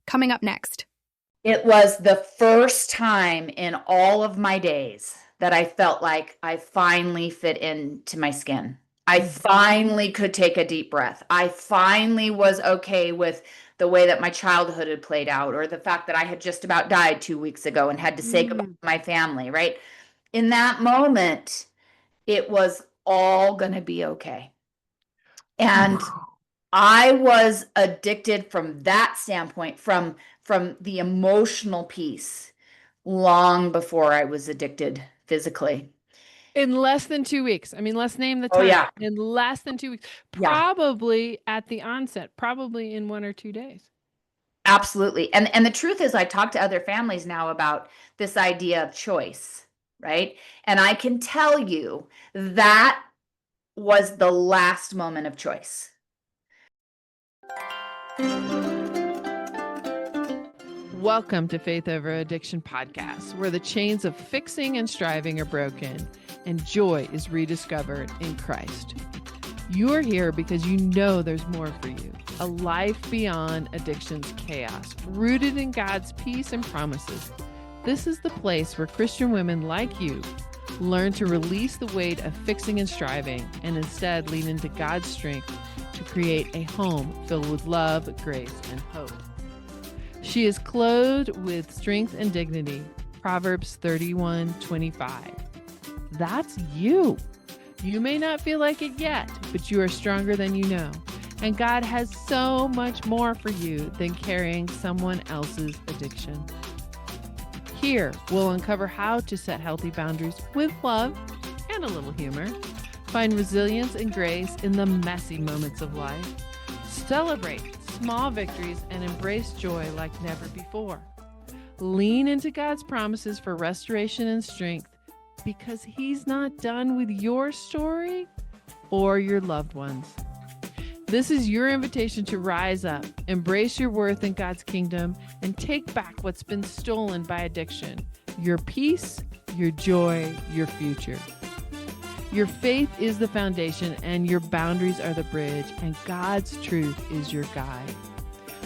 coming up next. It was the first time in all of my days that I felt like I finally fit into my skin. I finally could take a deep breath. I finally was okay with the way that my childhood had played out, or the fact that I had just about died 2 weeks ago and had to say goodbye to my family, right? In that moment, it was all going to be okay. And I was addicted from that standpoint, from the emotional piece, long before I was addicted physically. In less than 2 weeks. I mean, let's name the Oh, time. yeah. In less than 2 weeks. Yeah. Probably at the onset, probably in 1 or 2 days. Absolutely. And the truth is, I talk to other families now about this idea of choice, right? And I can tell you that was the last moment of choice. Welcome to Faith Over Addiction podcast, where the chains of fixing and striving are broken and joy is rediscovered in Christ. You are here because you know there's more for you, a life beyond addiction's chaos, rooted in God's peace and promises. This is the place where Christian women like you learn to release the weight of fixing and striving and instead lean into God's strength to create a home filled with love, grace, and hope. She is clothed with strength and dignity. Proverbs 31:25. That's you. You may not feel like it yet, but you are stronger than you know. And God has so much more for you than carrying someone else's addiction. Here, we'll uncover how to set healthy boundaries with love and a little humor. Find resilience and grace in the messy moments of life. Celebrate small victories and embrace joy like never before. Lean into God's promises for restoration and strength because He's not done with your story or your loved ones. This is your invitation to rise up, embrace your worth in God's kingdom, and take back what's been stolen by addiction, your peace, your joy, your future. Your faith is the foundation and your boundaries are the bridge, and God's truth is your guide.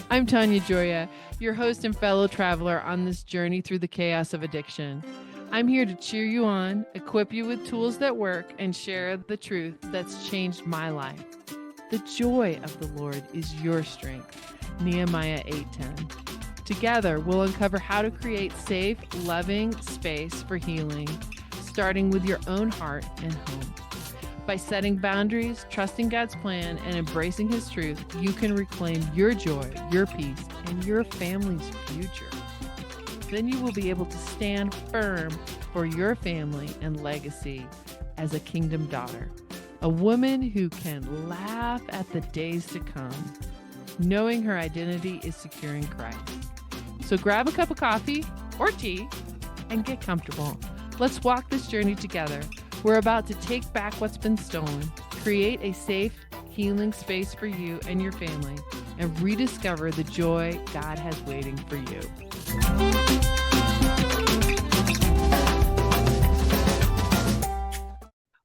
I'm Tanya Gioia, your host and fellow traveler on this journey through the chaos of addiction. I'm here to cheer you on, equip you with tools that work, and share the truth that's changed my life. The joy of the Lord is your strength. Nehemiah 8:10. Together, we'll uncover how to create safe, loving space for healing, starting with your own heart and home. By setting boundaries, trusting God's plan, and embracing His truth, you can reclaim your joy, your peace, and your family's future. Then you will be able to stand firm for your family and legacy as a kingdom daughter, a woman who can laugh at the days to come, knowing her identity is secure in Christ. So grab a cup of coffee or tea and get comfortable. Let's walk this journey together. We're about to take back what's been stolen, create a safe, healing space for you and your family, and rediscover the joy God has waiting for you.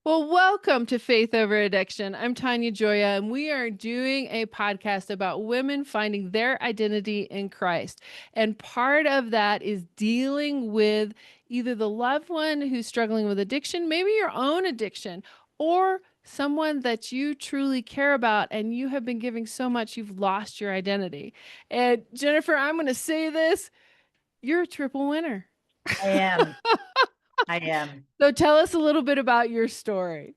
Well, welcome to Faith Over Addiction. I'm Tanya Gioia, and we are doing a podcast about women finding their identity in Christ. And part of that is dealing with either the loved one who's struggling with addiction, maybe your own addiction, or someone that you truly care about and you have been giving so much you've lost your identity. And Jennifer, I'm going to say this, you're a triple winner. I am. I am. So tell us a little bit about your story.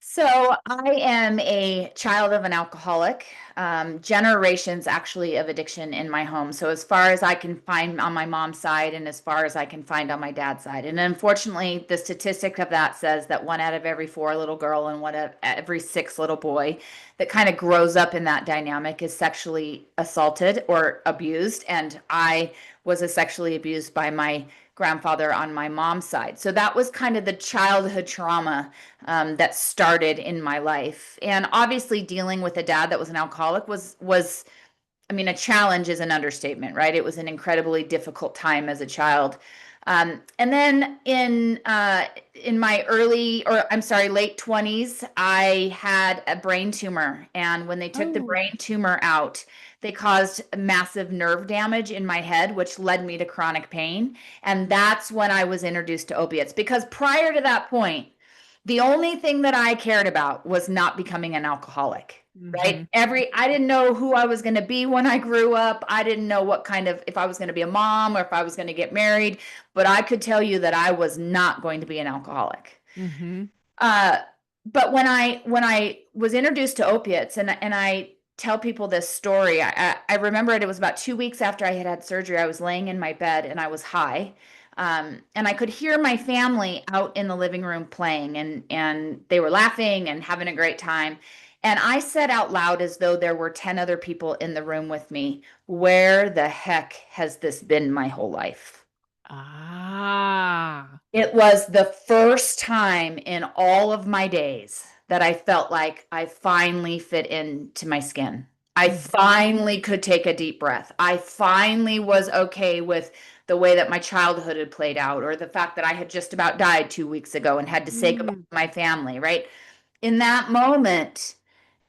So I am a child of an alcoholic, generations actually of addiction in my home. So as far as I can find on my mom's side and as far as I can find on my dad's side. And unfortunately, the statistic of that says that 1 out of every 4 little girl and 1 out of every 6 little boy that kind of grows up in that dynamic is sexually assaulted or abused. And I was sexually abused by my grandfather on my mom's side. So that was kind of the childhood trauma that started in my life. And obviously dealing with a dad that was an alcoholic was, I mean, a challenge is an understatement, right? It was an incredibly difficult time as a child. And then in my late 20s, I had a brain tumor. And when they took the brain tumor out, They caused massive nerve damage in my head, which led me to chronic pain. And that's when I was introduced to opiates. Because prior to that point, the only thing that I cared about was not becoming an alcoholic. Right. Mm-hmm. I didn't know who I was going to be when I grew up. I didn't know what kind of, if I was going to be a mom or if I was going to get married, but I could tell you that I was not going to be an alcoholic. Mm-hmm. Uh, but when I was introduced to opiates, and I tell people this story, I remember it. It was about 2 weeks after I had had surgery. I was laying in my bed and I was high, and I could hear my family out in the living room playing, and they were laughing and having a great time. And I said out loud, as though there were 10 other people in the room with me, "Where the heck has this been my whole life?" Ah. It was the first time in all of my days that I felt like I finally fit into my skin. I Mm-hmm. finally could take a deep breath. I finally was okay with the way that my childhood had played out, or the fact that I had just about died 2 weeks ago and had to say goodbye Mm. to my family, right? In that moment,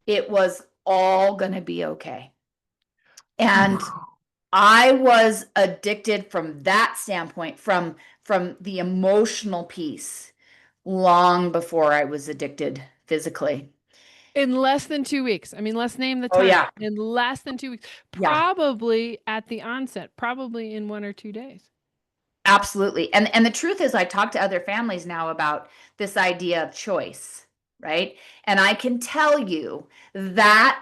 it was all going to be okay. And I was addicted from that standpoint, from the emotional piece, long before I was addicted physically. In less than 2 weeks. I mean, let's name the Oh time. yeah, In less than 2 weeks. yeah, Probably at the onset, probably in 1 or 2 days. absolutely. And the truth is, I talk to other families now about this idea of choice, right? And I can tell you that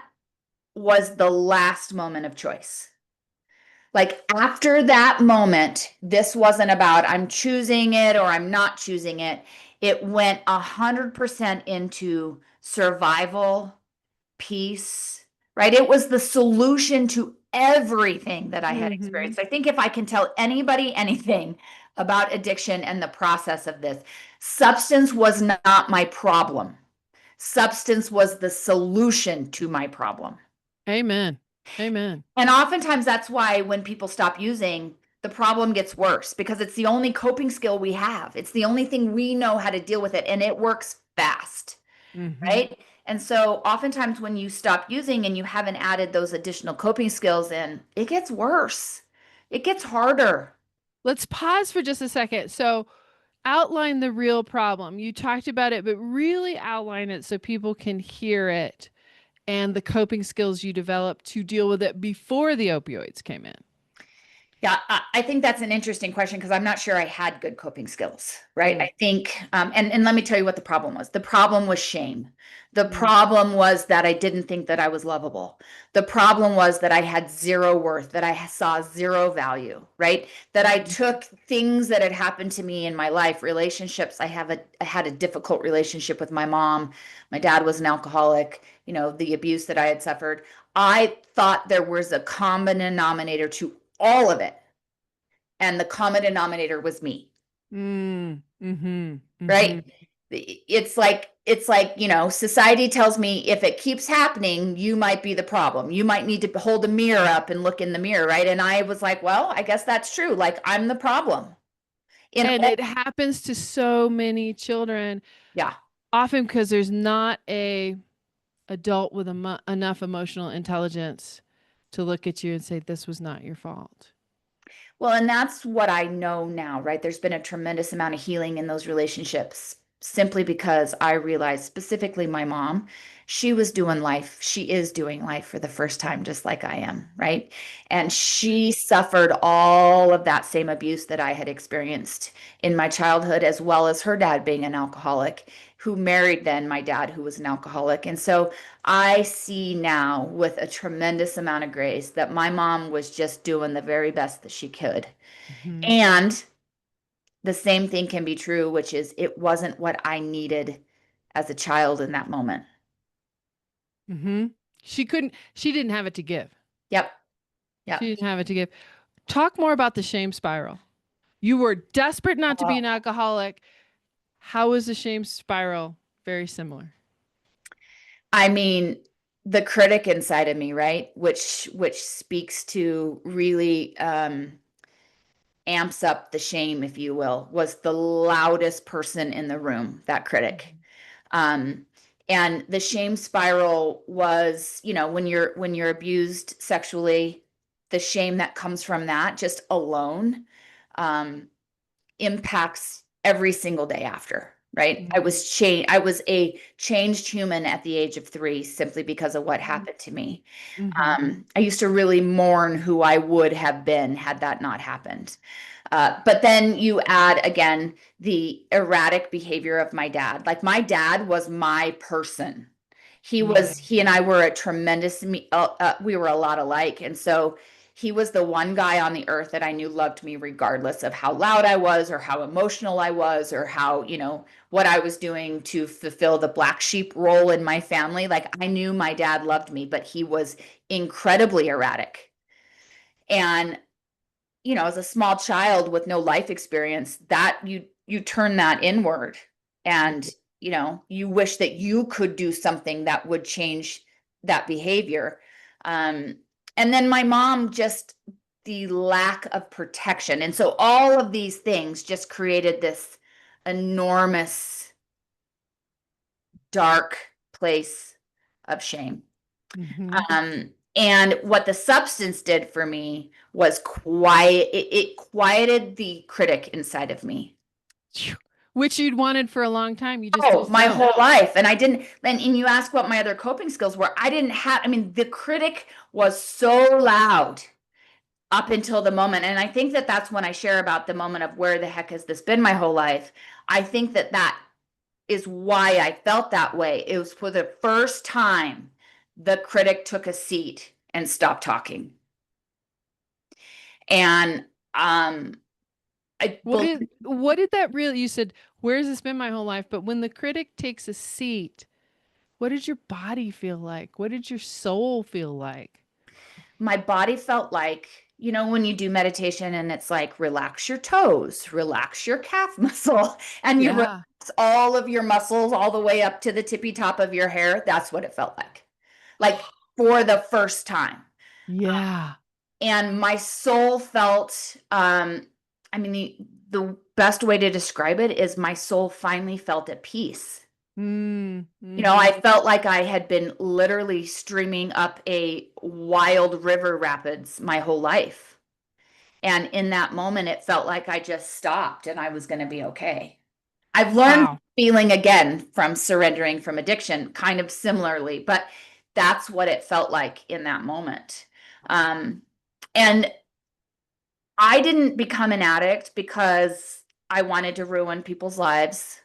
was the last moment of choice. Like after that moment, this wasn't about I'm choosing it or I'm not choosing it. It went 100% into survival, peace, right? It was the solution to everything that I had Mm-hmm. experienced. I think if I can tell anybody anything about addiction and the process of this, substance was not my problem. Substance was the solution to my problem. Amen. Amen. And oftentimes that's why when people stop using, the problem gets worse because it's the only coping skill we have. It's the only thing we know how to deal with it, and it works fast, Mm-hmm. right? And so oftentimes when you stop using and you haven't added those additional coping skills in, it gets worse. It gets harder. Let's pause for just a second. So, outline the real problem. You talked about it, but really outline it so people can hear it and the coping skills you developed to deal with it before the opioids came in. Yeah, I think that's an interesting question because I'm not sure I had good coping skills, right? Mm, I think, and let me tell you what the problem was. The problem was shame. The mm, problem was that I didn't think that I was lovable. The problem was that I had zero worth, that I saw zero value, right? That I mhm, took things that had happened to me in my life, relationships. I had a difficult relationship with my mom. My dad was an alcoholic, the abuse that I had suffered. I thought there was a common denominator to all of it. And the common denominator was me, mm, mhm, right? mhm. It's like, society tells me if it keeps happening, you might be the problem. You might need to hold a mirror up and look in the mirror, right? And I was like, well, I guess that's true. Like I'm the problem. In And all, it happens to so many children, yeah. often because there's not a adult with enough emotional intelligence to look at you and say, this was not your fault. Well, and that's what I know now, right? There's been a tremendous amount of healing in those relationships simply because I realized, specifically my mom, she was doing life. She is doing life for the first time, just like I am, right? And she suffered all of that same abuse that I had experienced in my childhood, as well as her dad being an alcoholic, who married then my dad, who was an alcoholic. And so I see now with a tremendous amount of grace that my mom was just doing the very best that she could. Mhm, And the same thing can be true, which is it wasn't what I needed as a child in that moment. mhm. She didn't have it to give. Yep. She Yep. didn't have it to give. Talk more about the shame spiral. You were desperate not to be Uh, an alcoholic. How is the shame spiral very similar? I mean, the critic inside of me, right? Which speaks to really amps up the shame, if you will, was the loudest person in the room, that critic. Um, And the shame spiral was, when you're abused sexually, the shame that comes from that just alone um, impacts every single day after, right? I was a changed human at the age of 3 simply because of what happened to me. Mm-hmm. I used to really mourn who I would have been had that not happened. But then you add again the erratic behavior of my dad. Like my dad was my person. He and I were a tremendous, we were a lot alike. And so he was the one guy on the earth that I knew loved me regardless of how loud I was or how emotional I was or how, what I was doing to fulfill the black sheep role in my family. Like I knew my dad loved me, but he was incredibly erratic. And as a small child with no life experience, that you turn that inward and you wish that you could do something that would change that behavior. And then my mom, just the lack of protection. And so all of these things just created this enormous dark place of shame. Mm-hmm. And what the substance did for me was it quieted the critic inside of me. Which you'd wanted for a long time. You just Oh, didn't my know. whole life. And I didn't, and you ask what my other coping skills were. I mean, the critic was so loud up until the moment. And I think that that's when I share about the moment of where the heck has this been my whole life. I think that that is why I felt that way. It was for the first time the critic took a seat and stopped talking. And I What did that really, you said, where's this been my whole life? But when the critic takes a seat, what did your body feel like? What did your soul feel like? my body felt like, when you do meditation and it's like, relax your toes, relax your calf muscle, and you relax Yeah. all of your muscles all the way up to the tippy top of your hair. That's what it felt like for the first time. Yeah. And my soul felt, I mean, the best way to describe it is my soul finally felt at peace. Mm-hmm. I felt like I had been literally streaming up a wild river rapids my whole life. And in that moment, it felt like I just stopped and I was going to be okay. I've learned Wow. feeling again from surrendering from addiction, kind of similarly, but that's what it felt like in that moment. Um, and I didn't become an addict because I wanted to ruin people's lives,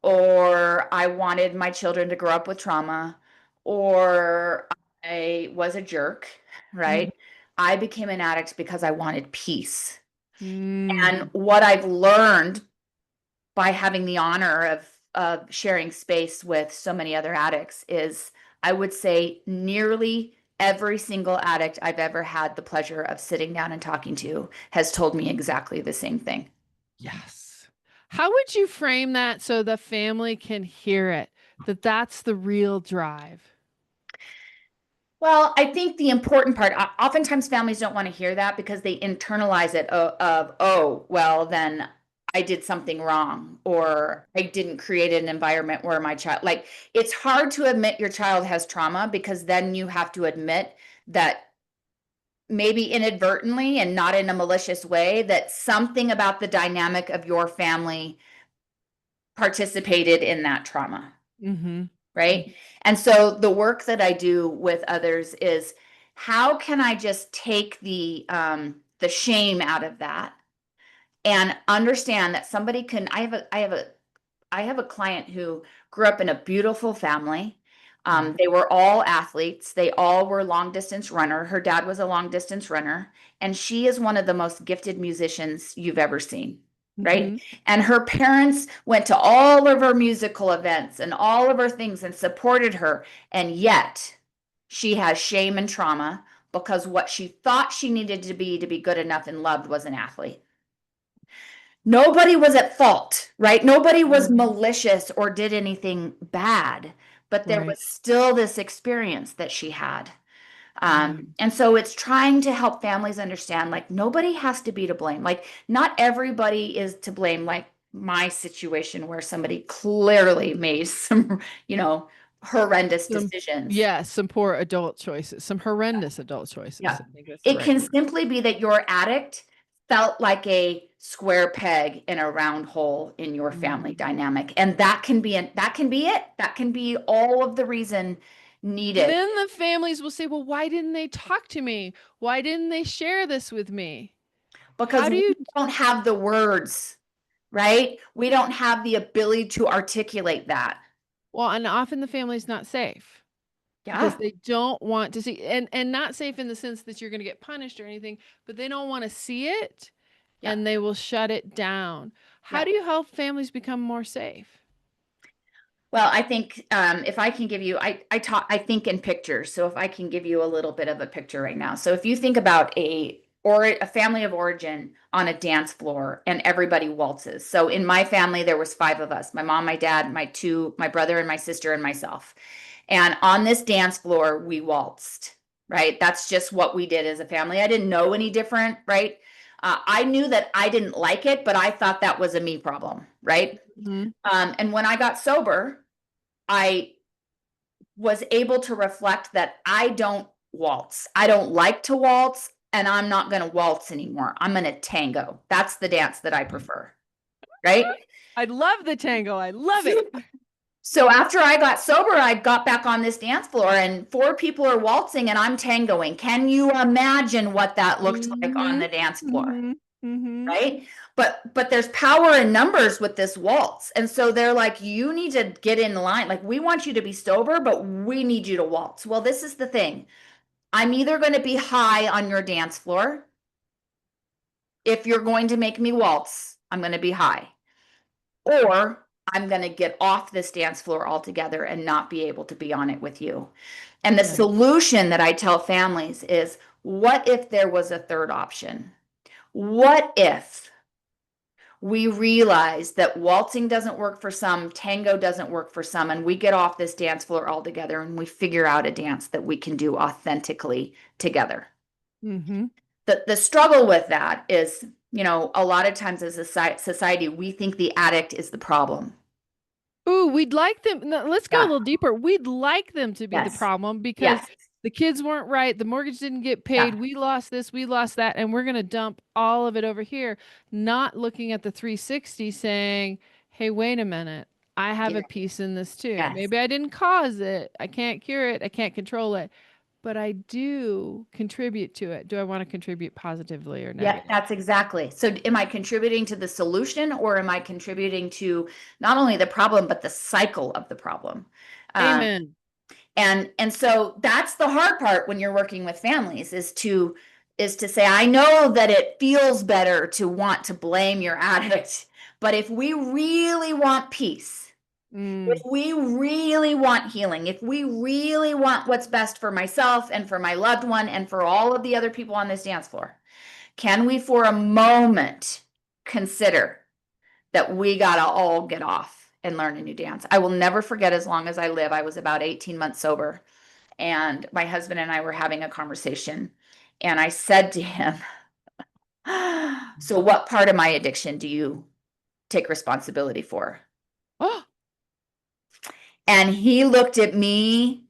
or I wanted my children to grow up with trauma, or I was a jerk, Mm-hmm. right? I became an addict because I wanted peace. Mm. And what I've learned by having the honor of sharing space with so many other addicts is, I would say, nearly every single addict I've ever had the pleasure of sitting down and talking to has told me exactly the same thing. Yes. How would you frame that so the family can hear it? That that's the real drive. Well, I think the important part, oftentimes families don't want to hear that because they internalize it oh, well, then I did something wrong, or I didn't create an environment where my child, like, it's hard to admit your child has trauma because then you have to admit that maybe inadvertently and not in a malicious way, that something about the dynamic of your family participated in that trauma. Mm-hmm. Right? And so the work that I do with others is, how can I just take the shame out of that and understand that somebody can, I have a client who grew up in a beautiful family. They were all athletes. They all were long distance runner. Her dad was a long distance runner, and she is one of the most gifted musicians you've ever seen. Right. Mm-hmm. And her parents went to all of her musical events and all of her things and supported her. And yet she has shame and trauma because what she thought she needed to be good enough and loved was an athlete. Nobody was at fault, right? Nobody was malicious or did anything bad, but there Right. was still this experience that she had. Yeah. And so it's trying to help families understand, like, nobody has to be to blame. Like, not everybody is to blame. Like, my situation where somebody clearly made some, horrendous Some, decisions. yeah, some poor adult choices, some horrendous adult choices. Yeah. I think that's the It right can word. simply be that your addict felt like a square peg in a round hole in your family Mhm. dynamic. And that can be it. That can be all of the reason And needed then the families will say, well, why didn't they talk to me? Why didn't they share this with me? because How do we you, don't have the words, right? We don't have the ability to articulate that. well, and often the family's not safe because Yeah. they don't want to see, and not safe in the sense that you're going to get punished or anything, but they don't want to see it Yeah. and they will shut it down. How Yeah. do you help families become more safe? Well, I think if I can give you, I think in pictures. So if I can give you a little bit of a picture right now. So if you think about a family of origin on a dance floor and everybody waltzes. So in my family, there was five of us: my mom, my dad, my brother, and my sister, and myself. And on this dance floor, we waltzed. Right. That's just what we did as a family. I didn't know any different. Right. I knew that I didn't like it, but I thought that was a me problem. Right. Mhm. And when I got sober, I was able to reflect that I don't waltz. I don't like to waltz, and I'm not going to waltz anymore. I'm going to tango. That's the dance that I prefer. Right. I love the tango. I love So, it. so after I got sober, I got back on this dance floor and four people are waltzing and I'm tangoing. Can you imagine what that looked like on Mhm. the dance floor? Mhm. Mhm. Right? But there's power in numbers with this waltz. And so they're like, you need to get in line. Like, we want you to be sober, but we need you to waltz. Well, this is the thing. I'm either going to be high on your dance floor. If you're going to make me waltz, I'm going to be high. Or I'm going to get off this dance floor altogether and not be able to be on it with you. And the Right. solution that I tell families is, what if there was a third option? What if we realize that waltzing doesn't work for some, tango doesn't work for some, and we get off this dance floor altogether and we figure out a dance that we can do authentically together? Mhm. The struggle with that is, a lot of times as a society, we think the addict is the problem. Ooh, we'd like them. No, let's go a Yeah. little deeper. We'd like them to be the Yes. problem because Yes. the kids weren't right. The mortgage didn't get paid. Yeah. We lost this, we lost that, and we're going to dump all of it over here, not looking at the 360 saying, hey, wait a minute. I have a Yeah. piece in this too. Yes. Maybe I didn't cause it. I can't cure it. I can't control it, but I do contribute to it. Do I want to contribute positively or Yeah, negative? that's exactly. So am I contributing to the solution, or am I contributing to not only the problem, but the cycle of the problem? Um, Amen. and so that's the hard part when you're working with families, is to say, I know that it feels better to want to blame your addict, but if we really want peace, if Mm, we really want healing, if we really want what's best for myself and for my loved one and for all of the other people on this dance floor, can we for a moment consider that we got to all get off and learn a new dance? I will never forget, as long as I live, I was about 18 months sober, and my husband and I were having a conversation. And I said to him, so what part of my addiction do you take responsibility for? oh, And he looked at me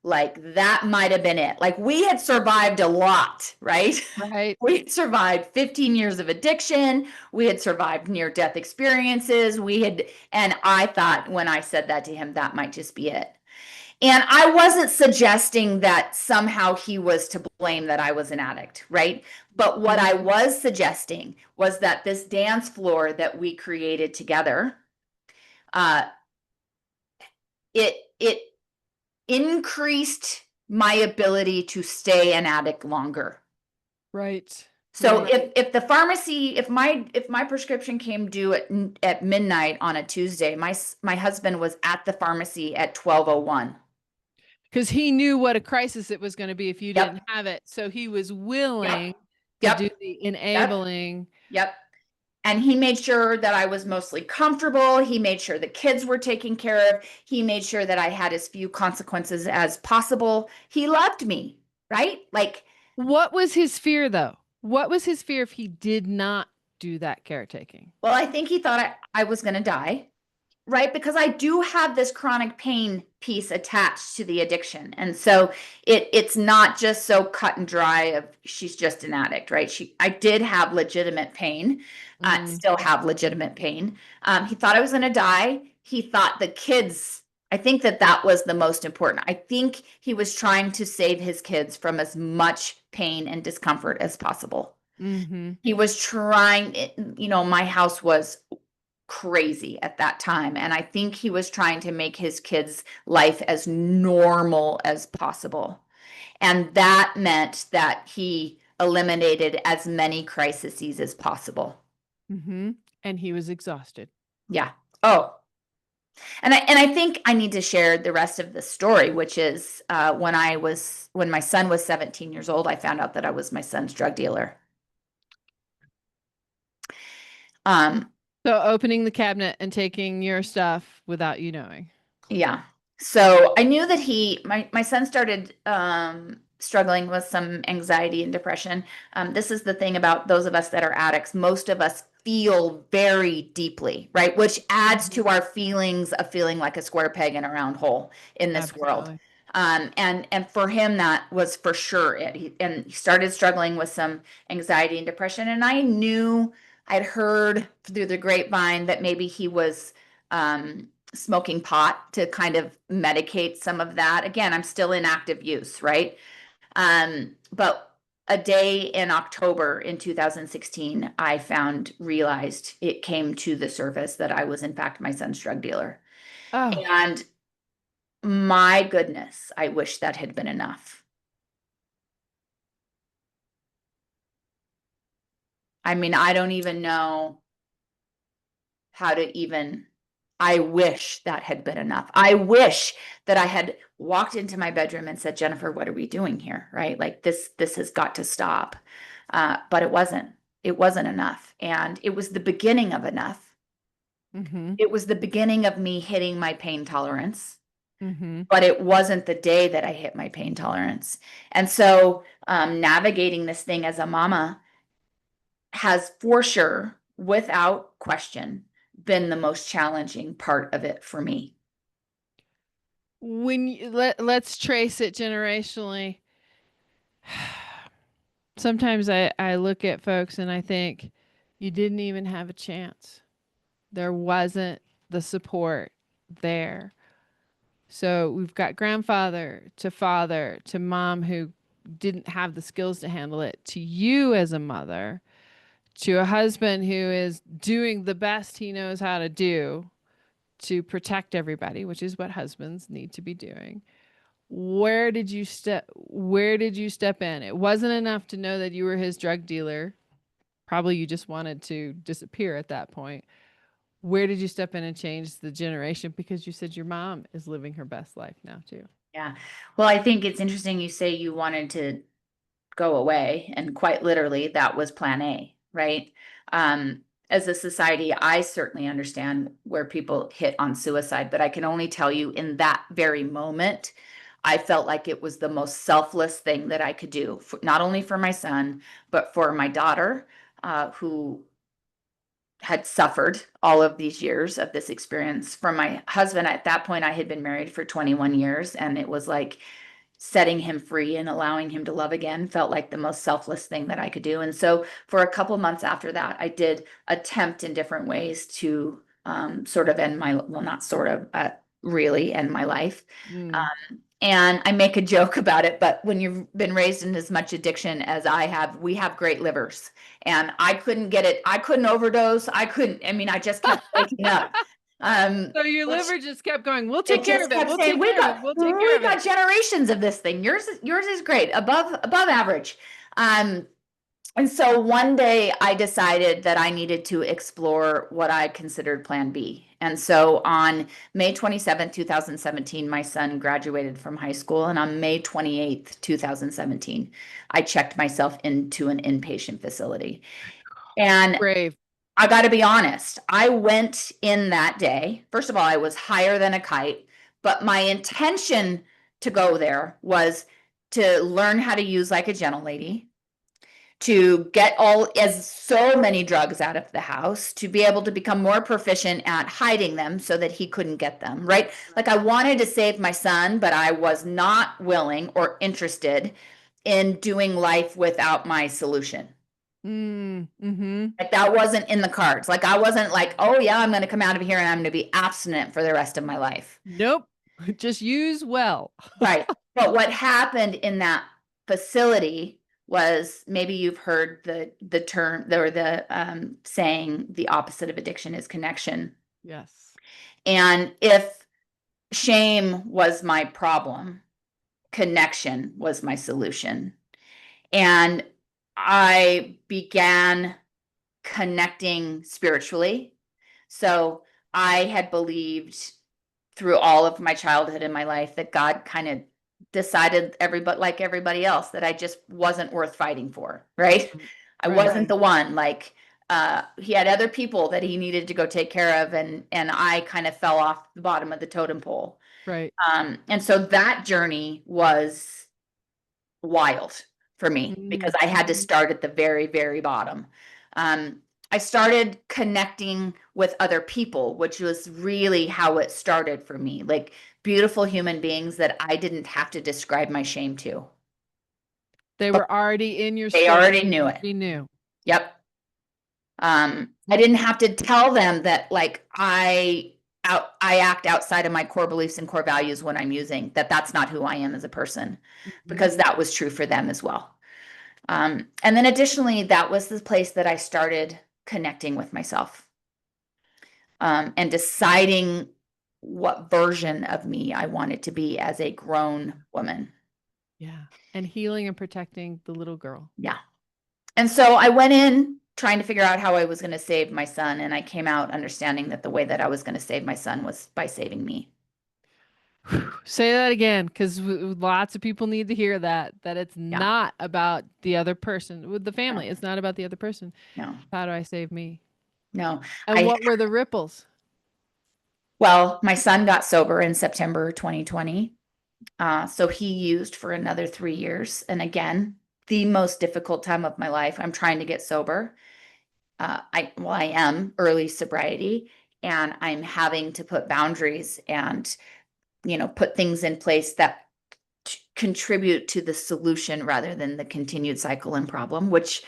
like that might have been it. Like, we had survived a lot, right? right. We had survived 15 years of addiction. We had survived near death experiences. And I thought when I said that to him, that might just be it. And I wasn't suggesting that somehow he was to blame, that I was an addict, right? But what I Mhm. was suggesting was that this dance floor that we created together, uh, it increased my ability to stay an addict longer. Right. So Right. if my prescription came due at midnight on a Tuesday, my husband was at the pharmacy at 12:01. Because he knew what a crisis it was going to be if you didn't Yep. have it. So he was Yep. willing to do Yep. the Yep. enabling. Yep. And he made sure that I was mostly comfortable. He made sure the kids were taken care of. He made sure that I had as few consequences as possible. He loved me, right? Like, What was his fear, though? What was his fear if he did not? do that caretaking? Well, I think he thought I was going to die, right? Because I do have this chronic pain piece attached to the addiction. And so it's not just so cut and dry of she's just an addict, right? I did have legitimate pain, Mm, still have legitimate pain. He thought I was going to die. He thought the kids, I think that was the most important. I think he was trying to save his kids from as much pain and discomfort as possible. mm-hmm. He was trying, my house was crazy at that time. And I think he was trying to make his kids' life as normal as possible. And that meant that he eliminated as many crises as possible. Mm-hmm. And he was exhausted. Yeah. Oh. And I think I need to share the rest of the story, which is when my son was 17 years old, I found out that I was my son's drug dealer. So opening the cabinet and taking your stuff without you knowing. Yeah. So I knew that my son started struggling with some anxiety and depression. This is the thing about those of us that are addicts. Most of us feel very deeply, right? Which adds to our feelings of feeling like a square peg in a round hole in this world. Absolutely. And for him, that was for sure it. He started struggling with some anxiety and depression. And I knew I'd heard through the grapevine that maybe he was smoking pot to kind of medicate some of that. Again, I'm still in active use, right? But a day in October in 2016, realized it came to the surface that I was in fact my son's drug dealer. Oh, And my goodness, I wish that had been enough. I mean, I don't even know how to even, I wish that had been enough. I wish that I had walked into my bedroom and said, Jennifer, what are we doing here? Right? Like this has got to stop. But it wasn't. It wasn't enough. And it was the beginning of enough. mm-hmm. It was the beginning of me hitting my pain tolerance. Mm-hmm. But it wasn't the day that I hit my pain tolerance. And so navigating this thing as a mama has for sure, without question, been the most challenging part of it for me. When let's trace it generationally. Sometimes I look at folks and I think you didn't even have a chance. There wasn't the support there. So we've got grandfather to father to mom who didn't have the skills to handle it, to you as a mother, to a husband who is doing the best he knows how to do to protect everybody, which is what husbands need to be doing. Where did you step in? It wasn't enough to know that you were his drug dealer. Probably you just wanted to disappear at that point. Where did you step in and change the generation? Because you said your mom is living her best life now too. Yeah. Well, I think it's interesting you say you wanted to go away, and quite literally that was plan A, right? As a society, I certainly understand where people hit on suicide, but I can only tell you in that very moment, I felt like it was the most selfless thing that I could do, not only for my son, but for my daughter, who had suffered all of these years of this experience. For my husband, at that point, I had been married for 21 years, and it was like setting him free and allowing him to love again felt like the most selfless thing that I could do. And so for a couple months after that, I did attempt in different ways to sort of end my, well, not sort of, really end my life. Mm. And I make a joke about it, but when you've been raised in as much addiction as I have, we have great livers. And I couldn't get it. I couldn't overdose. I mean, I just kept waking up. So your Which liver just kept going, we'll it take care just of it. kept We'll saying, take care of it. We'll take care we of got it. generations of this thing. Yours is great, above average. Um, and so one day I decided that I needed to explore what I considered plan B. And so on May 27th, 2017, my son graduated from high school. And on May 28th, 2017, I checked myself into an inpatient facility. And Brave. I got to be honest, I went in that day. First of all, I was higher than a kite, but my intention to go there was to learn how to use like a gentle lady, to get so many drugs out of the house, to be able to become more proficient at hiding them so that he couldn't get them, right? Like I wanted to save my son, but I was not willing or interested in doing life without my solution. Mm-hmm. Like that wasn't in the cards. Like I wasn't like, oh yeah, I'm going to come out of here and I'm going to be abstinent for the rest of my life. Nope. Just use well. Right. But what happened in that facility was, maybe you've heard the term or the saying, the opposite of addiction is connection. Yes. And if shame was my problem, connection was my solution. And I began connecting spiritually. So I had believed through all of my childhood and my life that God kind of decided, like everybody else, that I just wasn't worth fighting for, right? I Right. wasn't the one. Like he had other people that he needed to go take care of, and I kind of fell off the bottom of the totem pole. Right. And so that journey was wild for me because I had to start at the very, very bottom. Um, I started connecting with other people, which was really how it started for me. Like beautiful human beings that I didn't have to describe my shame to. They But were already in your they story. already knew it. We knew. Yep. I didn't have to tell them that like I act outside of my core beliefs and core values when I'm using that. That's not who I am as a person, because that was true for them as well. And then additionally, that was the place that I started connecting with myself, and deciding what version of me I wanted to be as a grown woman. Yeah. And healing and protecting the little girl. Yeah. And so I went in trying to figure out how I was going to save my son. And I came out understanding that the way that I was going to save my son was by saving me. Say that again, because lots of people need to hear that it's Yeah. not about the other person with the family. No, It's not about the other person. no, How do I save me? no. And what were the ripples? Well, my son got sober in September 2020. So he used for another 3 years. And again, the most difficult time of my life. I'm trying to get sober. I am early sobriety, and I'm having to put boundaries and, put things in place that contribute to the solution rather than the continued cycle and problem, which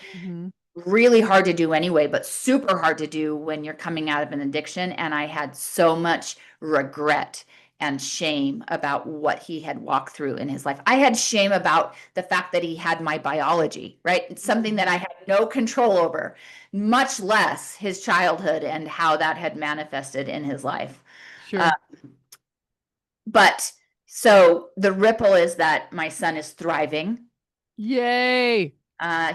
really hard to do anyway, but super hard to do when you're coming out of an addiction. And I had so much regret and shame about what he had walked through in his life. I had shame about the fact that he had my biology, right? It's something that I had no control over, much less his childhood and how that had manifested in his life. Sure. But so the ripple is that my son is thriving. Yay.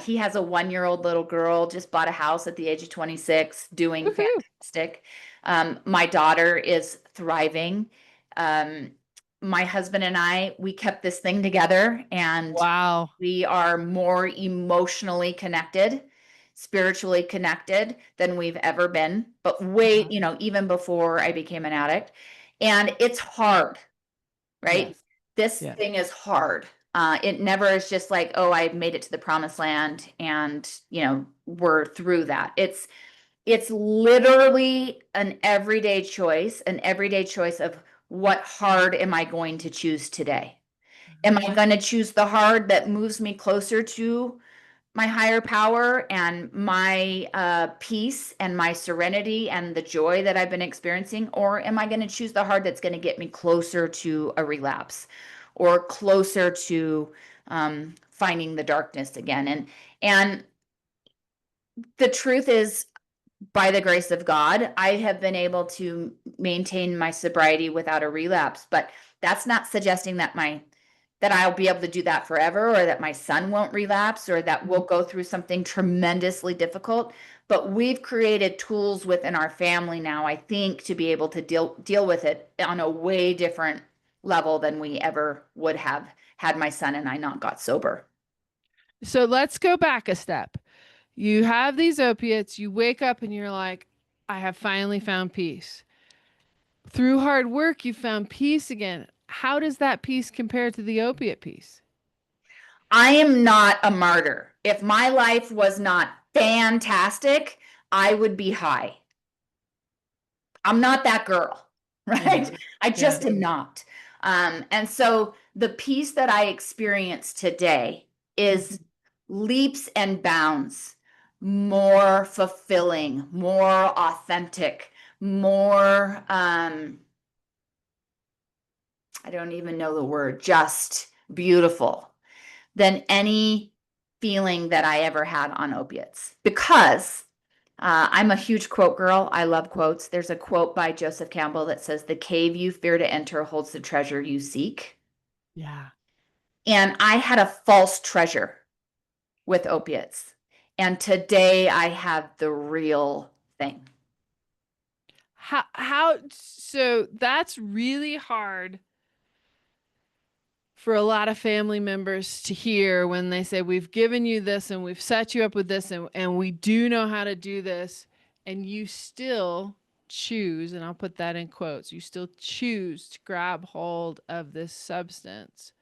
He has a 1-year-old little girl, just bought a house at the age of 26, doing fantastic. My daughter is thriving. My husband and we kept this thing together, and Wow. we are more emotionally connected, spiritually connected than we've ever been, but even before I became an addict. And it's hard, right? Yes. This Yes. thing is hard. It never is just like, oh, I've made it to the promised land and, we're through that. It's literally an everyday choice of what hard am I going to choose today? Am I going to choose the hard that moves me closer to my higher power and my peace and my serenity and the joy that I've been experiencing? Or am I going to choose the hard that's going to get me closer to a relapse or closer to finding the darkness again? And the truth is, by the grace of God, I have been able to maintain my sobriety without a relapse. But that's not suggesting that I'll be able to do that forever, or that my son won't relapse, or that we'll go through something tremendously difficult. But we've created tools within our family now, I think, to be able to deal with it on a way different level than we ever would have had my son and I not got sober. So let's go back a step. You have these opiates, you wake up and you're like, I have finally found peace. Through hard work, you found peace again. How does that peace compare to the opiate piece? I am not a martyr. If my life was not fantastic, I would be high. I'm not that girl, right? Yeah. I Yeah. just am not. And so the peace that I experience today is leaps and bounds more fulfilling, more authentic, more, I don't even know the word, just beautiful than any feeling that I ever had on opiates. Because I'm a huge quote girl. I love quotes. There's a quote by Joseph Campbell that says, "The cave you fear to enter holds the treasure you seek." Yeah. And I had a false treasure with opiates. And today I have the real thing. So that's really hard for a lot of family members to hear when they say, we've given you this and we've set you up with this and we do know how to do this. And you still choose, and I'll put that in quotes, you still choose to grab hold of this substance.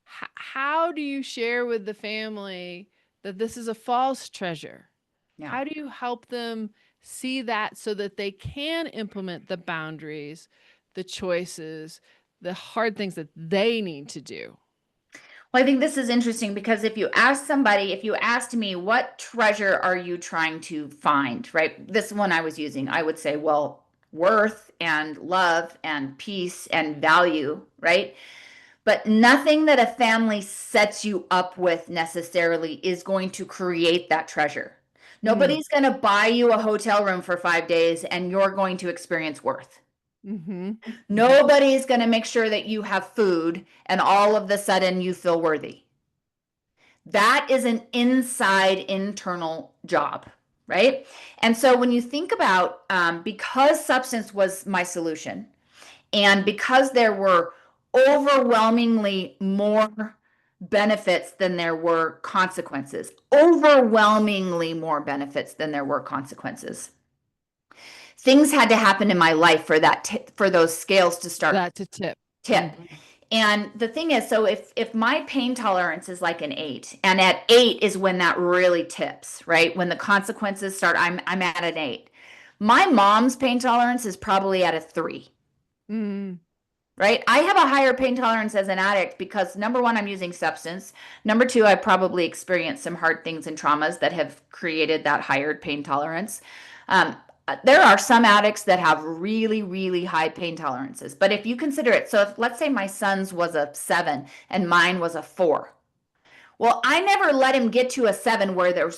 How do you share with the family that this is a false treasure? Yeah. How do you help them see that so that they can implement the boundaries, the choices, the hard things that they need to do? Well, I think this is interesting because if you ask somebody, if you asked me, what treasure are you trying to find, right? This one I was using, I would say, well, worth and love and peace and value, right? But nothing that a family sets you up with necessarily is going to create that treasure. Mm. Nobody's going to buy you a hotel room for 5 days and you're going to experience worth. Mm-hmm. Nobody's going to make sure that you have food and all of the sudden you feel worthy. That is an inside internal job, right? And so when you think about, because substance was my solution, and because there were overwhelmingly more benefits than there were consequences, overwhelmingly more benefits than there were consequences. Things had to happen in my life for for those scales to start That's a tip. tip. Mhm. And the thing is, so if my pain tolerance is like an 8, and at 8 is when that really tips, right? When the consequences start, I'm at an 8. My mom's pain tolerance is probably at a 3. Mm. Right? I have a higher pain tolerance as an addict because number one, I'm using substance. Number two, I probably experienced some hard things and traumas that have created that higher pain tolerance. Um, there are some addicts that have really, really high pain tolerances. But if you consider it, so if let's say my son's was a 7 and mine was a 4. Well, I never let him get to a 7 where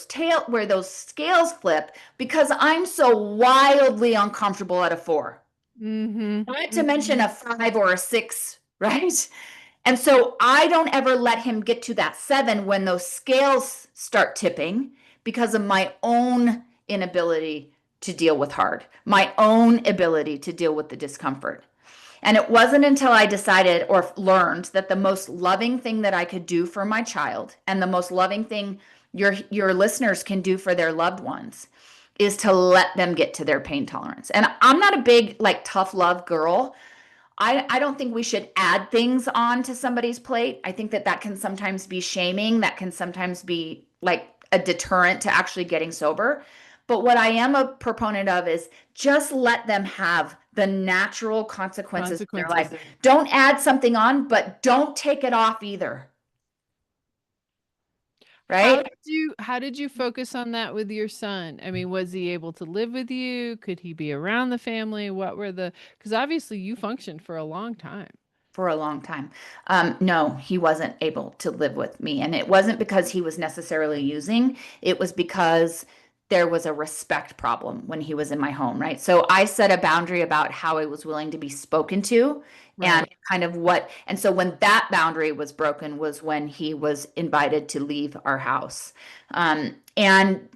where those scales flip because I'm so wildly uncomfortable at a 4. Mm-hmm. Not to mention Mm-hmm. a 5 or a 6, right? And so I don't ever let him get to that 7 when those scales start tipping because of my own inability to deal with hard, my own ability to deal with the discomfort. And it wasn't until I decided or learned that the most loving thing that I could do for my child and the most loving thing your listeners can do for their loved ones is to let them get to their pain tolerance. And I'm not a big like tough love girl. I don't think we should add things on to somebody's plate. I think that that can sometimes be shaming. That can sometimes be like a deterrent to actually getting sober. But what I am a proponent of is just let them have the natural consequences of their life. Consequences. Don't add something on, but don't take it off either. Right? How did you focus on that with your son? I mean, was he able to live with you? Could he be around the family? What were the, because obviously you functioned for a long time. For a long time. No, he wasn't able to live with me. And it wasn't because he was necessarily using, it was because there was a respect problem when he was in my home, right? So I set a boundary about how I was willing to be spoken to and Right. kind of what, and so when that boundary was broken was when he was invited to leave our house. And,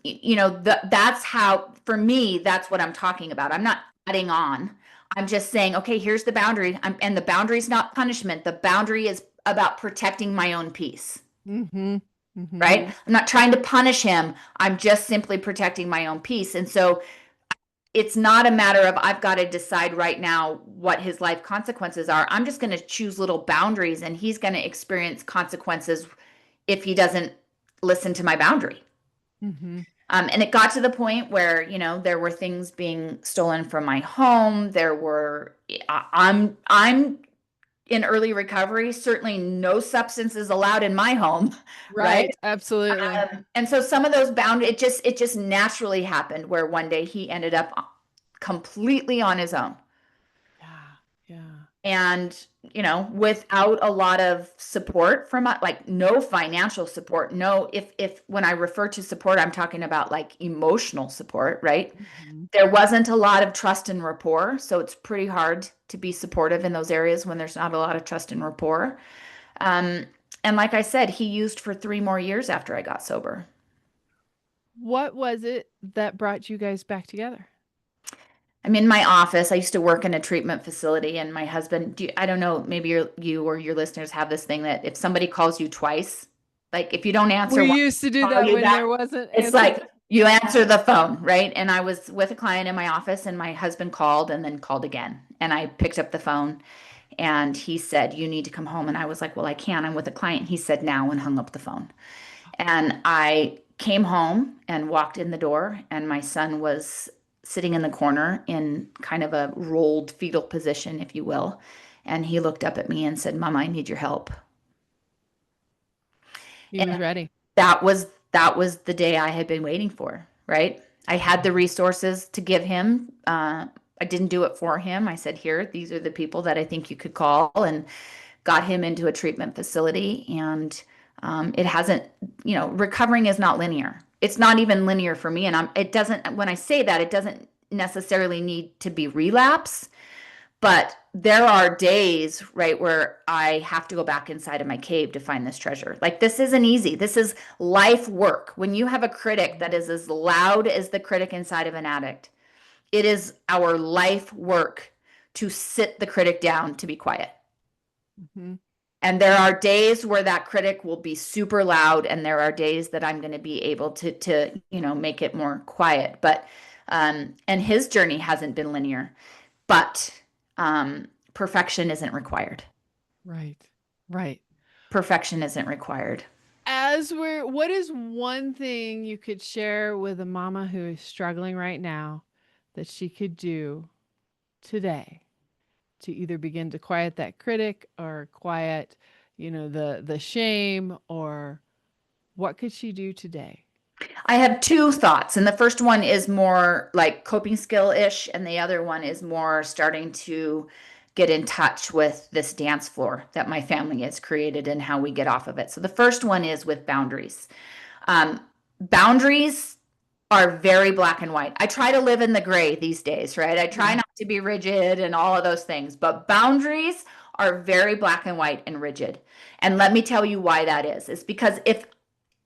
you know, that's how, for me, that's what I'm talking about. I'm not adding on. I'm just saying, okay, here's the boundary. And the boundary is not punishment. The boundary is about protecting my own peace, Mm-hmm. Mm-hmm. right? I'm not trying to punish him. I'm just simply protecting my own peace. And so it's not a matter of I've got to decide right now what his life consequences are. I'm just going to choose little boundaries and he's going to experience consequences if he doesn't listen to my boundary. Mm-hmm. And it got to the point where, there were things being stolen from my home. I'm in early recovery. Certainly no substance is allowed in my home, right? Right. Absolutely. And so some of those boundaries, it just naturally happened where one day he ended up completely on his own. Yeah. Yeah. And without a lot of support from like no financial support, no, if when I refer to support, I'm talking about like emotional support, right? Mm-hmm. There wasn't a lot of trust and rapport, so it's pretty hard to be supportive in those areas when there's not a lot of trust and rapport. um, and like I said, he used for 3 more years after I got sober. What was it that brought you guys back together? I'm in my office. I used to work in a treatment facility, and my husband, I don't know, maybe you or your listeners have this thing that if somebody calls you twice, like if you don't answer We once, used to do call that you when back, there wasn't it's answer. like you answer the phone, right? And I was with a client in my office, and my husband called and then called again. And I picked up the phone, and he said, "You need to come home." And I was like, "Well, I can't. I'm with a client." He said, "Now," and hung up the phone. And I came home and walked in the door, and my son was sitting in the corner in kind of a rolled fetal position, if you will. And he looked up at me and said, "Mama, I need your help." He And was ready. that was the day I had been waiting for, right? I had the resources to give him. I didn't do it for him. I said, "Here, these are the people that I think you could call," and got him into a treatment facility. And it hasn't, recovering is not linear. It's not even linear for me. And it doesn't, when I say that, it doesn't necessarily need to be relapse, but there are days, right, where I have to go back inside of my cave to find this treasure. Like, this isn't easy. This is life work. When you have a critic that is as loud as the critic inside of an addict, it is our life work to sit the critic down to be quiet. Mm-hmm. And there are days where that critic will be super loud, and there are days that I'm going to be able to make it more quiet. But and his journey hasn't been linear, but perfection isn't required. Right. Right. Perfection isn't required. What is one thing you could share with a mama who is struggling right now that she could do today to either begin to quiet that critic or quiet, the shame, or what could she do today? I have two thoughts, and the first one is more like coping skill-ish, and the other one is more starting to get in touch with this dance floor that my family has created and how we get off of it. So the first one is with boundaries. Um, Boundaries are very black and white. I try to live in the gray these days, right? I try Yeah. not to be rigid and all of those things, but boundaries are very black and white and rigid. And let me tell you why that is. It's because if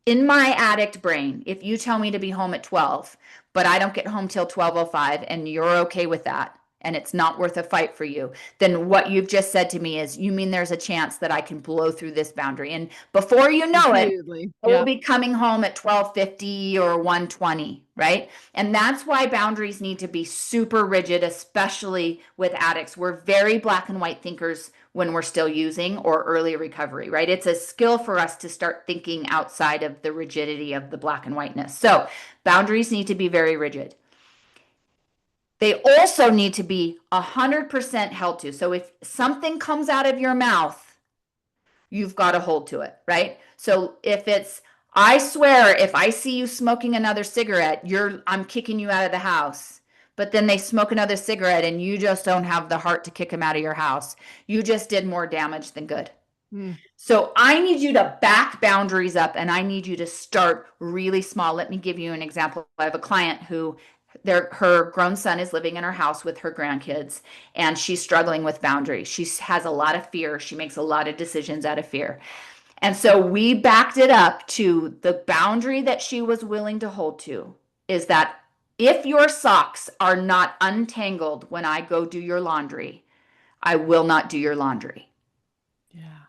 in my addict brain, if you tell me to be home at 12, but I don't get home till 12:05 and you're okay with that, and it's not worth a fight for you, then what you've just said to me is, you mean there's a chance that I can blow through this boundary. And before you know it, Repeatedly. I will Yeah. be coming home at 12:50 or 1:20, right? And that's why boundaries need to be super rigid, especially with addicts. We're very black and white thinkers when we're still using or early recovery, right? It's a skill for us to start thinking outside of the rigidity of the black and whiteness. So boundaries need to be very rigid. They also need to be 100% held to. So if something comes out of your mouth, you've got to hold to it, right? So if it's, "I swear, if I see you smoking another cigarette, I'm kicking you out of the house." But then they smoke another cigarette and you just don't have the heart to kick them out of your house. You just did more damage than good. Mm. So I need you to back boundaries up, and I need you to start really small. Let me give you an example. I have a client who her grown son is living in her house with her grandkids, and she's struggling with boundaries. She has a lot of fear. She makes a lot of decisions out of fear. And so we backed it up to the boundary that she was willing to hold to is that if your socks are not untangled when I go do your laundry, I will not do your laundry. Yeah.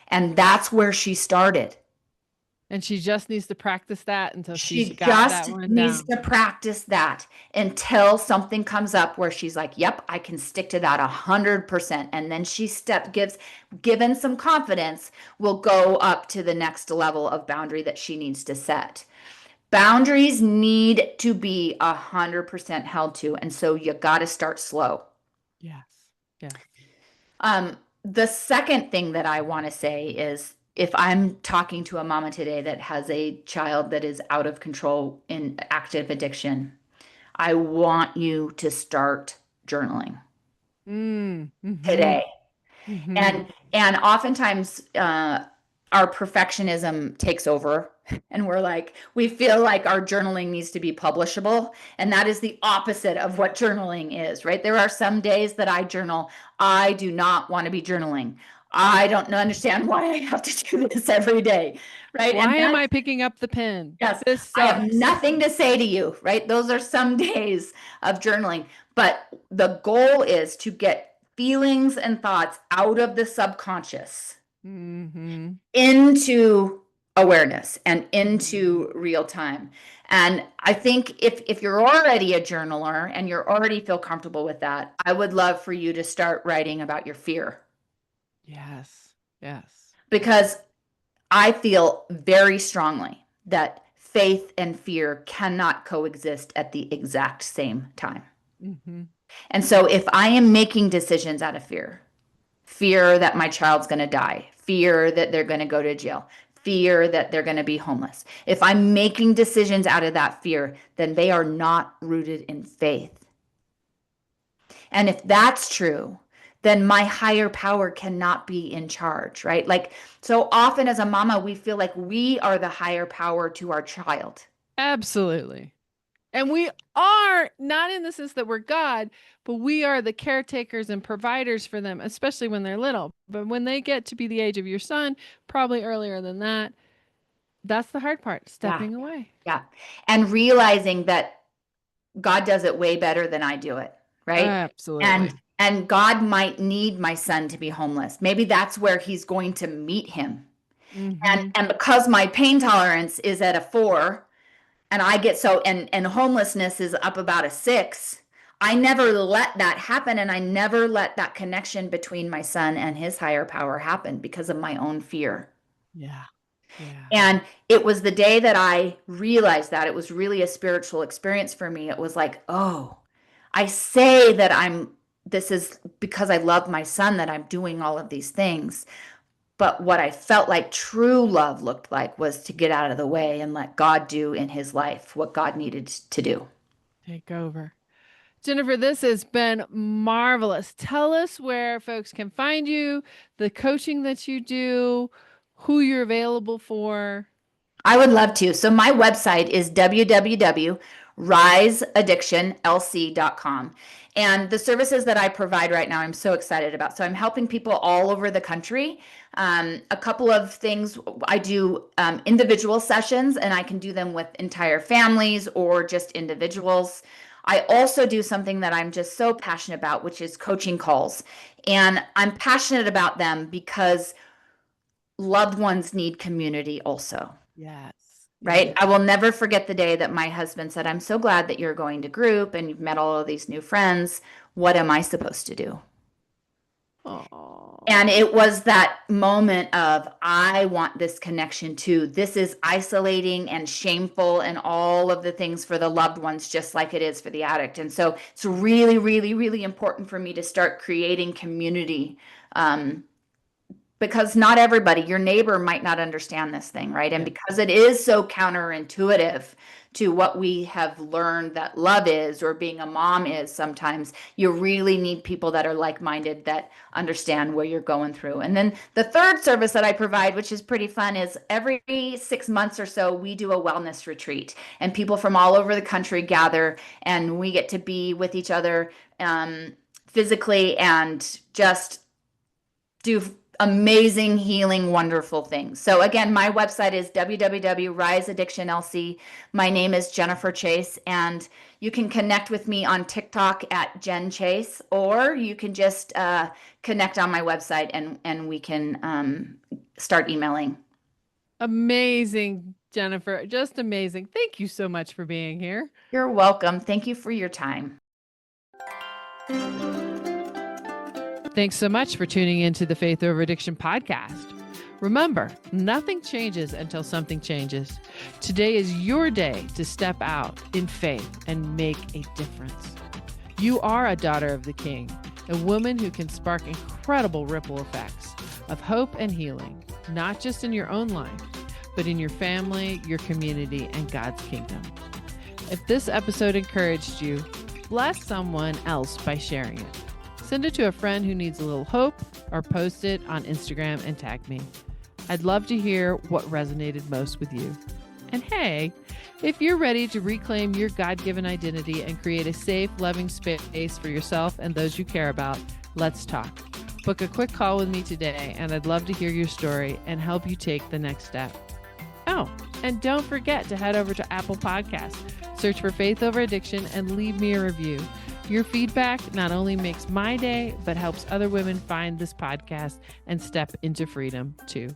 And that's where she started. And she just needs to practice that until she's She got that just one needs down. to practice that until something comes up where she's like, yep, I can stick to that 100%. And then given some confidence, will go up to the next level of boundary that she needs to set. Boundaries need to be 100% held to. And so you got to start slow. Yes. Yes. The second thing that I want to say is if I'm talking to a mama today that has a child that is out of control in active addiction, I want you to start journaling Mm-hmm. today. Mm-hmm. And oftentimes our perfectionism takes over and we feel like our journaling needs to be publishable, and that is the opposite of what journaling is, right? There are some days that I journal. I do not want to be journaling. I don't understand why I have to do this every day, right? And Why am I that's, picking up the pen? yes, This I have sucks. nothing to say to you, right? Those are some days of journaling, but the goal is to get feelings and thoughts out of the subconscious Mm-hmm. into awareness and Mm-hmm. into real time. And I think if you're already a journaler and you're already feel comfortable with that, I would love for you to start writing about your fear, Yes. Yes. because I feel very strongly that faith and fear cannot coexist at the exact same time. Mm-hmm. And so if I am making decisions out of fear that my child's going to die, fear that they're going to go to jail, fear that they're going to be homeless. If I'm making decisions out of that fear, then they are not rooted in faith. And if that's true, then my higher power cannot be in charge, right? Like, so often as a mama, we feel like we are the higher power to our child. Absolutely. And we are not in the sense that we're God, but we are the caretakers and providers for them, especially when they're little. But when they get to be the age of your son, probably earlier than that, that's the hard part, Yeah. stepping away. Yeah. And realizing that God does it way better than I do it, right? And Absolutely. and God might need my son to be homeless. Maybe that's where he's going to meet him. Mm-hmm. And because my pain tolerance is at a 4, and I get so and homelessness is up about a 6, I never let that happen, and I never let that connection between my son and his higher power happen because of my own fear. Yeah. Yeah. And it was the day that I realized that it was really a spiritual experience for me. It was like, oh, I say that this is because I love my son that I'm doing all of these things. But what I felt like true love looked like was to get out of the way and let God do in his life what God needed to do. Take over. Jennifer, this has been marvelous. Tell us where folks can find you, the coaching that you do, who you're available for. I would love to. So my website is www.riseaddictionlc.com. And the services that I provide right now, I'm so excited about. So I'm helping people all over the country. A couple of things I do individual sessions, and I can do them with entire families or just individuals. I also do something that I'm just so passionate about, which is coaching calls. And I'm passionate about them because loved ones need community also. Yes. Right. Yes. I will never forget the day that my husband said, I'm so glad that you're going to group and you've met all of these new friends. What am I supposed to do? And Oh, it was that moment of, I want this connection too. This is isolating and shameful and all of the things for the loved ones, just like it is for the addict. And so it's really, really, really important for me to start creating community. Because not everybody, your neighbor might not understand this thing, right? And yeah. because it is so counterintuitive to what we have learned that love is or being a mom is sometimes, you really need people that are like-minded that understand where you're going through. And then the third service that I provide, which is pretty fun, is every 6 months or so, we do a wellness retreat. And people from all over the country gather and we get to be with each other physically and just do amazing, healing, wonderful things. So again, my website is www.riseaddictionlc. My name is Jennifer Chase, and you can connect with me on TikTok at Jen Chase, or you can just connect on my website and we can start emailing. Amazing, Jennifer. Just amazing. Thank you so much for being here. You're welcome. Thank you for your time. Thanks so much for tuning into the Faith Over Addiction podcast. Remember, nothing changes until something changes. Today is your day to step out in faith and make a difference. You are a daughter of the King, a woman who can spark incredible ripple effects of hope and healing, not just in your own life, but in your family, your community, and God's kingdom. If this episode encouraged you, bless someone else by sharing it. Send it to a friend who needs a little hope, or post it on Instagram and tag me. I'd love to hear what resonated most with you. And hey, if you're ready to reclaim your God-given identity and create a safe, loving space for yourself and those you care about, let's talk. Book a quick call with me today, and I'd love to hear your story and help you take the next step. Oh, and don't forget to head over to Apple Podcasts, search for Faith Over Addiction, and leave me a review. Your feedback not only makes my day, but helps other women find this podcast and step into freedom too.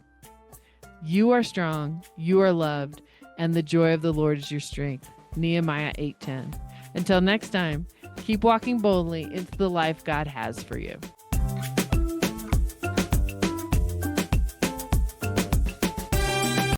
You are strong, you are loved, and the joy of the Lord is your strength. Nehemiah 8:10. Until next time, keep walking boldly into the life God has for you.